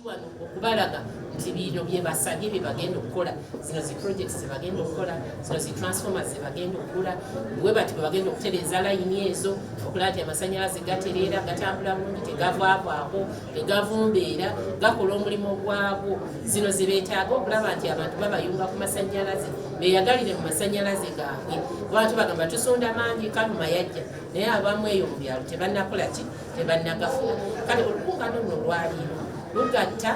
wano okubalaga nti bino bye basabye bye bagenda okukola, zino zi projects ze bagenda okukola, zino zi transformers ze bagenda okugula, bwe bati bwe bagenda okutereeza layini ezo okulaba nti amasannyalaze gatereera, gatambula bulungi, tegavaavaako, tegavumbeera, gakola omulimu gwagwo. Zino ze beetaaga okulaba nti abantu babayunga ku masannyalaze, beeyagalire mu masannyalaze gaabwe. Abantu bagamba tusonda mangi Kaluma yajja, naye abamu eyo mu byalo tebannakola ki, tebannagafuna. Kale olukuŋŋaana luno lwaliiro lugatta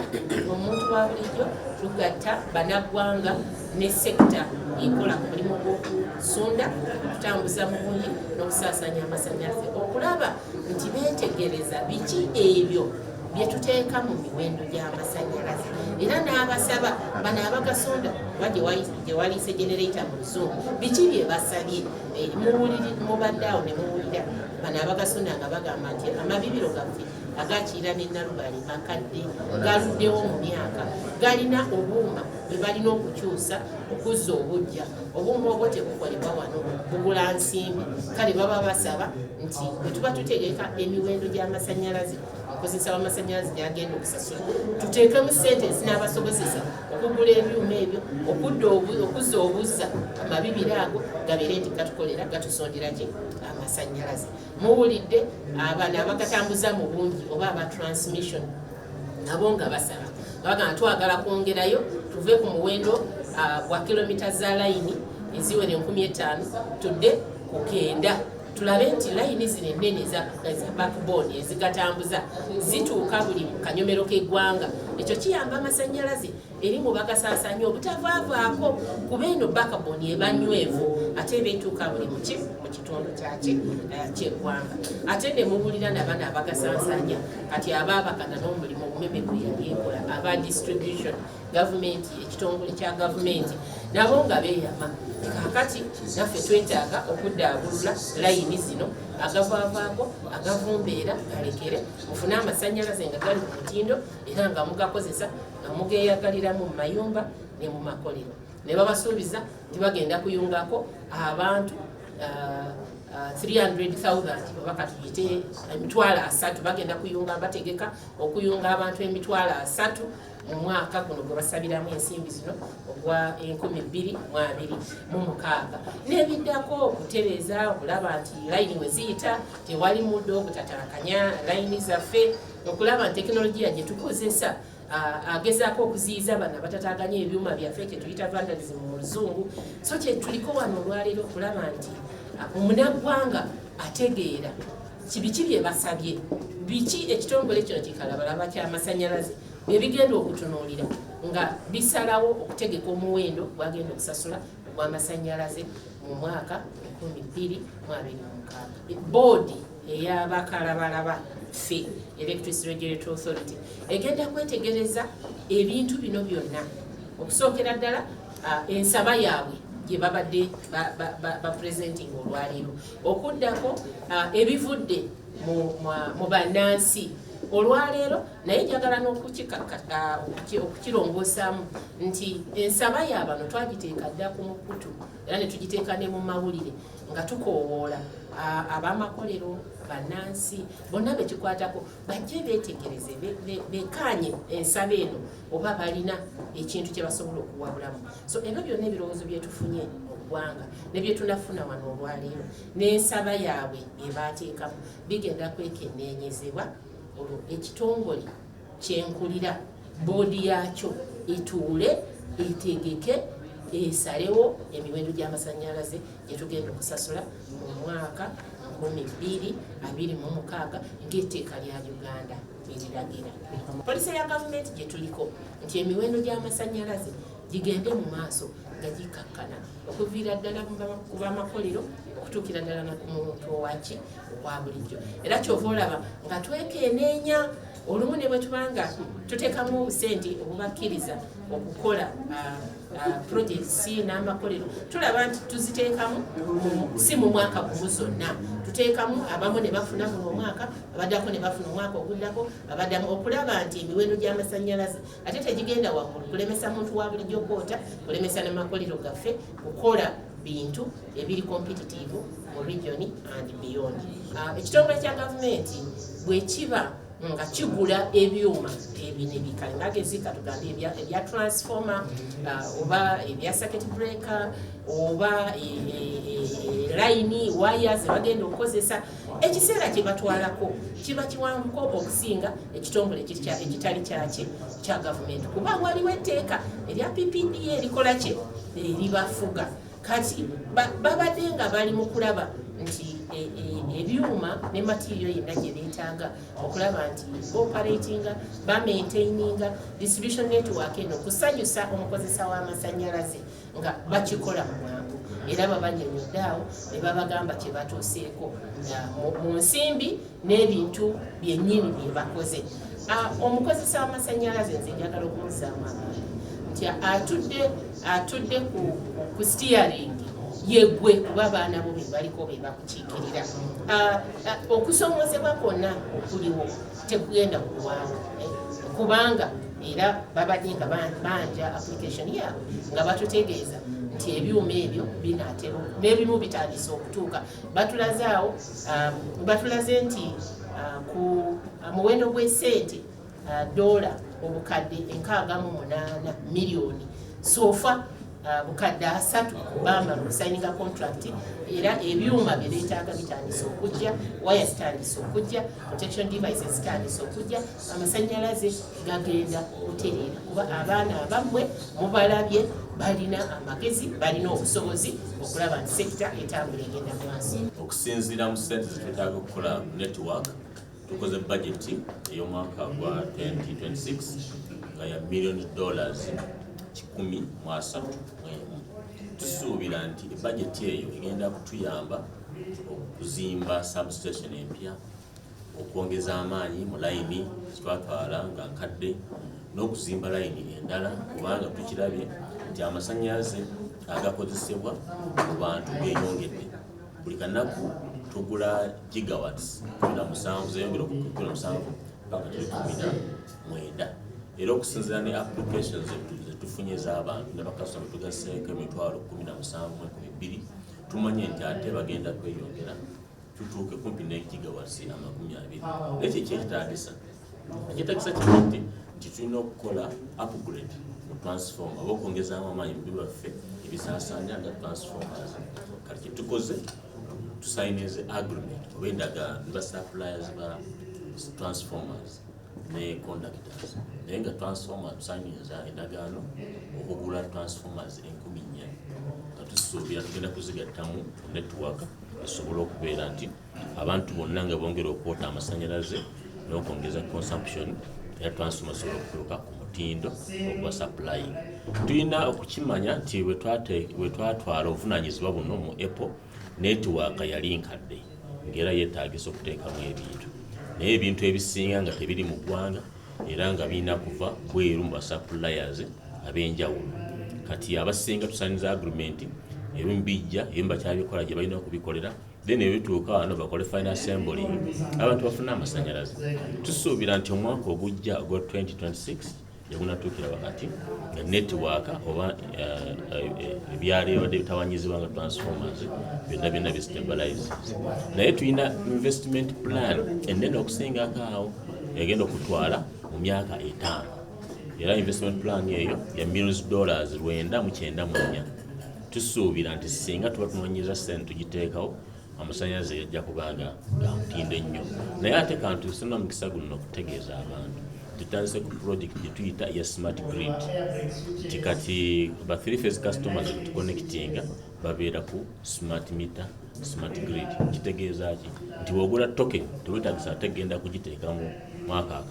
omuntu wa bulijjo, lugatta bannaggwanga ne sekita ekola ku mulimu gw'okusunda, okutambuza mu bungi n'okusaasaanya amasannyalaze, okulaba nti beetegereza biki ebyo bye tuteeka mu miwendo gy'amasannyalaze. Era n'abasaba bano abagasonda oba gye waliise generator mu Luzungu, biki bye basabye mubadde awo ne muwulira bano abagasonda nga bagamba nti amabibiro gaffe agakiira ne Nalubali makadde galuddewo mu myaka, galina obuuma bwe balina okukyusa okuzza obujja. Obuuma obwo tebukolebwa wano, bugula nsimbi. Kale baba basaba nti bwe tuba tutegeka emiwendo gy'amasannyalaze, omukozesa w'amasannyalaze gy'agenda okusasula, tuteekemu ssente ezinaabasobozesa okugula ebyuma ebyo, okuzza obuzza amabibiro ago gabeere nti gatukolera, gatusondera gye amasannyalaze. Muwulidde abana abagatambuza mu bungi oba aba transmission nabo nga basaba bagamba twagala kwongerayo tuve ku muwendo gwa kilomita za layini eziwera 15,000 tudde ku 9. Tulabe nti layini zino ennene za backbone ezigatambuza zituuka buli kanyomero k'eggwanga. Ekyo kiyamba amasannyalaze eri mu bagasaasaanya obutavaavaako kuba eno backbone ebanywevu ate beetuuka buli mu kitundu ky'eggwanga. Ate ne mubulira nabana abagasaasaanya kati abaabakana n'omulimu omumeme gwe yali ekola aba distribution gavumenti, ekitongole kya gavumenti nabo nga beeyama. Kakati naffe twetaaga okuddaabulula layini zino agavaavaako, agavumbeera galekere, mufune amasannyalaze nga gali ku mutindo era nga mugakozesa nga mugeeyagaliramu mu mayumba ne mu makolero. Ne babasuubiza nti bagenda kuyungako abantu 300,000 oba katuyite 300,000 bagenda kuyunga, bategeka okuyunga abantu 300,000 mu mwaka guno gwe basabiramu ensimbi zino ogwa 2026. N'ebiddako okutereeza okulaba nti layini we ziyita tewali muddo obutatalakanya layini zaffe, okulaba nti tekinologiya gye tukozesa agezaako okuziyiza bano abatataganya ebyuma byaffe kyetuyita vandalism mu Luzungu. So kye tuliko wano olwaleero okulaba nti omunnaggwanga ategeera biki bye basabye, biki ekitongole kino kikalabalaba ky'amasannyalaze bye bigenda okutunuulira nga bisalawo okutegeka omuwendo gwagenda okusasula ogw'amasannyalaze mu mwaka 2026. Boodi ey'abakalabalaba ffe Electricity Regulatory Authority egenda kwetegereza ebintu bino byonna, okusookera ddala ensaba yaabwe gye babadde bapresenting olwaleero, okuddako ebivudde mu bannansi olwaleero, naye njagala n'okukirongosaamu nti ensaba yaabano twagiteeka dda ku mukutu era ne tugiteeka ne mu mawulire nga tukoowoola ab'amakolero, bannansi bonna bekikwatako bajje beetegereze bekkaanye ensaba eno oba balina ekintu kye basobola okuwabulamu. So ebyo byonna ebirowoozo byetufunye oggwanga ne bye tunafuna wano olwaleero n'ensaba yaabwe ebaateekamu bigenda kwekenneenyezebwa olwo ekitongole kyenkulira boodi yaakyo etuule etegeke esalewo emiwendo gy'amasannyalaze gye tugenda okusasula mu mwaka 2026 ng'etteeka lya Uganda eriragira. Poliisi ya gavumenti gye tuliko nti emiwendo gy'amasannyalaze gigende mu maaso nga gikakkana okuviira ddala ku b'amakolero okutuukira ddala ku muntu owaki owa bulijjo. Era kyova olaba nga twekenneenya olumu ne bwe tubanga tuteekamu obusente obubakkiriza okukola projects n'amakolero, tulaba nti tuziteekamu si mu mwaka gumu zonna, tuteekamu abamu ne bafuna mu omwaka, abaddako ne bafuna omwaka oguddako, abaddamu okulaba nti emiwendo gy'amasannyalaze ate tegigenda waggulu kulemesa muntu wa bulijjo kwota, kulemesa n'amakolero gaffe kukola bintu ebiri competitive mu region and beyond. Ekitongole kya gavumenti bwe kiba nga kigula ebyuma ebine bikale ngagezi katugambe ebya transformer oba ebya circuit breaker oba line wires bagenda okukozesa ekiseera kye batwalako kiba kiwanvuko okusinga ekitongole ekitali kyakye kya gavumenti kuba waliwo etteeka erya PPDA erikola kye eribafuga kati babadde nga bali mu kulaba nti ebyuma ne material yenna gye beetaaga okulaba nti operatinga bamaintaininga distribution network eno kusanyusa omukozesa w'amasannyalaze nga bakikola mu bwangu era babanyonyodde awo ne babagamba kye batuuseeko mu nsimbi n'ebintu byennyini bye bakoze. Omukozesa w'amasannyalaze nze njagala okumuzzaamu amaanyi nti atudde ku steering yegwe kuba abaana bo be baliko be bakukiikirira. Okusoomozebwa kwonna okuliwo tekugenda kulwawo kubanga era babadde nga banja application yaabwe nga batutegeeza nti ebyuma ebyo binaatera n'ebimu bitandise okutuuka. Batulaze nti ku muwendo gw'essente $68 miliyoni sofa bukadde 3 bamala okusayininga contract era ebyuma bye beetaaga bitandise okujja, waya zitandise okujja, protection devices zitandise okujja, amasannyalaze gagenda okutereera kuba abaana abammwe mubalabye balina amagezi balina obusobozi okulaba nti sekita etambula egenda maaso. Okusinziira mu ssente zetwetaaga okukola network tukoze budget ey'omwaka gwa 2026 nga ya $1 million 130. Tusuubira nti budget eyo egenda kutuyamba okuzimba substation empya, okwongeza amaanyi mu layini zitwatwala nga nkadde, n'okuzimba layini endala kubanga tukirabye nti amasannyalaze agakozesebwa mu bantu geeyongedde. Buli kanaku tugula gigawatts 17 zeyongera ku 17 mpaka 19. Era okusinziira ne applications zetufunye z'abantu ne bakasitoma tugaseeko 17,200 tumanye nti ate bagenda kweyongera tutuuke kumpi ne gigawatts 20. Ekyo kyekitaagisa kinti nti tulina okukola upgrade mu transformer oba okwongezaamu amaanyi mu byaffe ebisaasaanya nga transformers. Kati kyetukoze tusayinize agreement oba endagaano ne basuppliers ba transformers ne conductors. Naye nga transformer tusayiniza endagaano okugula transformers 4,000 nga tusuubira tugenda kuzigattamu network esobola okubeera nti abantu bonna nga bongera okwota amasannyalaze n'okwongeza consumption era transformer esobola okutuuka ku mutindo okuba supplying. Tulina okukimanya nti bwe twatwala obuvunaanyizibwa buno mu Apple network yali nkadde ng'era yeetaagisa okuteekamu ebintu naye ebintu ebisinga nga tebiri mu ggwanga era nga birina kuva bweru mu basuppliers ab'enjawulo. Kati abasinga tusaaniza agreement ebimu bijja ebimu bakyabikola gye balina okubikolera then ebituuka wano bakole final assembly abantu bafuna amasannyalaze. Tusuubira nti omwaka ogujja ogwa 2026 yagunatuukira wakati nga network oba ebyali ebadde bitawanyizibwa nga transformers byonna bistabilize. Naye tulina investment plan ennene okusingako awo egenda okutwala mu myaka 5 era investment plan eyo ya millions dollars 994. Tusuubira nti singa tuba tunoonyeza ssente tugiteekawo amasannyalaze yajja kubanga ga mutindo ennyo. Naye ate kantu tusina omukisa guno okutegeeza abantu tutandise ku project gye tuyita ya smart grid nti kati ba 3-phase customers tuconnectinga babeera ku smart meter smart grid. Kitegeeza ki nti wogula token teweetaagisa ate genda kugiteeka mu mwaka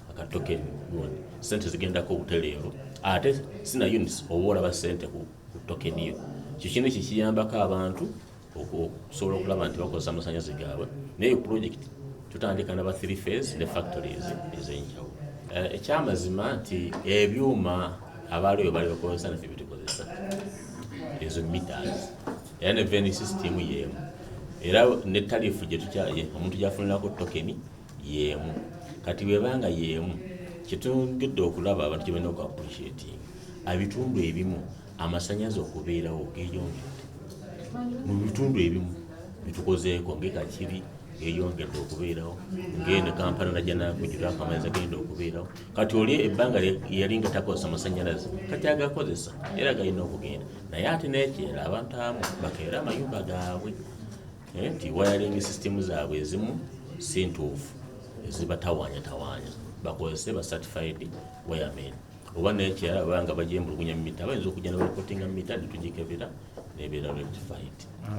akatoken gundi ssente zigendako obutereevu ate sina units oba olaba ssente ku token iyo. Kino kiyambako abantu okusobola okulaba nti bakozesa amasannyalaze gaabwe. Naye project tutandika na ba 3-phase ne factories ez'enjawulo. Ekyamazima nti ebyuma abaaliwo bali bakozesa naffe bitukozesa ezo meters era ne vending system yeemu era ne tarifu gye tukyaye omuntu gyafunirako tokeni yeemu. Kati bwebanga yeemu kitungidde okulaba abantu gye balina oku appreciating ebitundu ebimu amasannyalaze okubeerawo geeyongedde mu bitundu ebimu bitukozeeko ng'ekakiri yeyongedde okubeerawo ngende Kampala najja nakujjirako amazzi genda okubeerawo kati oli ebbanga yali nga takozesa masannyalaze kati agakozesa era galina okugenda naye ate n'ekirala abantu amu bakeera amayumba gaabwe nti wiring system zaabwe ezimu si ntuufu ezibatawanya bakozese ba certified wiremen oba n'ekirala banga bagyembulugunya mu mita bayinza okujja ne bakotinga mu mita ne tugikebera n'ebeera rectified.